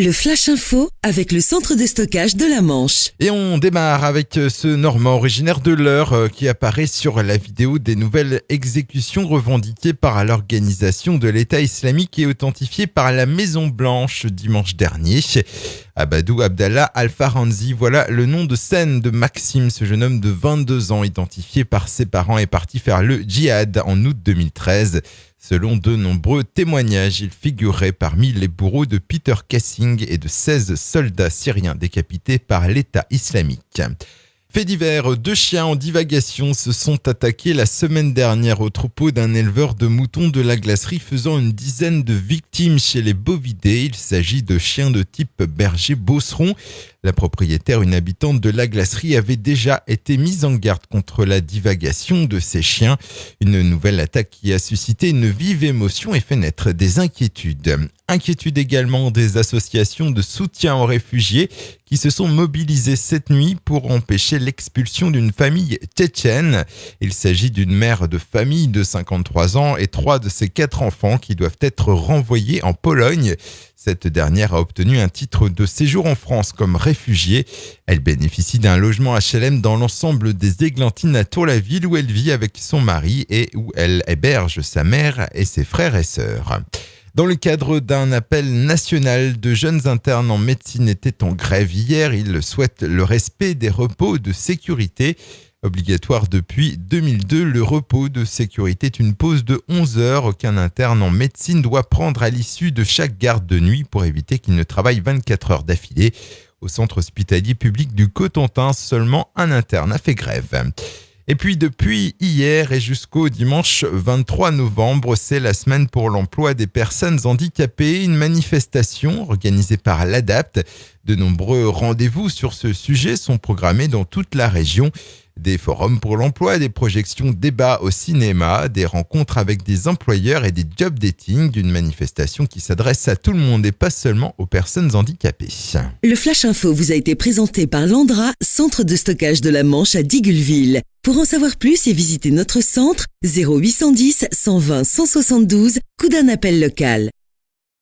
Le Flash Info avec le centre de stockage de la Manche. Et on démarre avec ce Normand originaire de l'Eure qui apparaît sur la vidéo des nouvelles exécutions revendiquées par l'organisation de l'État islamique et authentifiées par la Maison Blanche dimanche dernier. Abadou Abdallah Al-Faranzi, voilà le nom de scène de Maxime, ce jeune homme de 22 ans identifié par ses parents est parti faire le djihad en août 2013. Selon de nombreux témoignages, il figurait parmi les bourreaux de Peter Kessing et de 16 soldats syriens décapités par l'État islamique. Fait divers, 2 chiens en divagation se sont attaqués la semaine dernière au troupeau d'un éleveur de moutons de la glacerie, faisant une dizaine de victimes chez les bovidés. Il s'agit de chiens de type berger beauceron. La propriétaire, une habitante de la glacerie, avait déjà été mise en garde contre la divagation de ces chiens. Une nouvelle attaque qui a suscité une vive émotion et fait naître des inquiétudes. Inquiétude également des associations de soutien aux réfugiés qui se sont mobilisées cette nuit pour empêcher l'expulsion d'une famille tchétchène. Il s'agit d'une mère de famille de 53 ans et 3 de ses 4 enfants qui doivent être renvoyés en Pologne. Cette dernière a obtenu un titre de séjour en France comme réfugiée. Elle bénéficie d'un logement HLM dans l'ensemble des Églantines à Tour-la-Ville où elle vit avec son mari et où elle héberge sa mère et ses frères et sœurs. Dans le cadre d'un appel national de jeunes internes en médecine étaient en grève hier, ils souhaitent le respect des repos de sécurité. Obligatoire depuis 2002, le repos de sécurité est une pause de 11 heures qu'un interne en médecine doit prendre à l'issue de chaque garde de nuit pour éviter qu'il ne travaille 24 heures d'affilée. Au centre hospitalier public du Cotentin, seulement un interne a fait grève. Et puis depuis hier et jusqu'au dimanche 23 novembre, c'est la semaine pour l'emploi des personnes handicapées, une manifestation organisée par l'ADAPT. De nombreux rendez-vous sur ce sujet sont programmés dans toute la région. Des forums pour l'emploi, des projections débats au cinéma, des rencontres avec des employeurs et des job dating, d'une manifestation qui s'adresse à tout le monde et pas seulement aux personnes handicapées. Le Flash Info vous a été présenté par Landra, centre de stockage de la Manche à Digulleville. Pour en savoir plus et visiter notre centre, 0810 120 172, coup d'un appel local.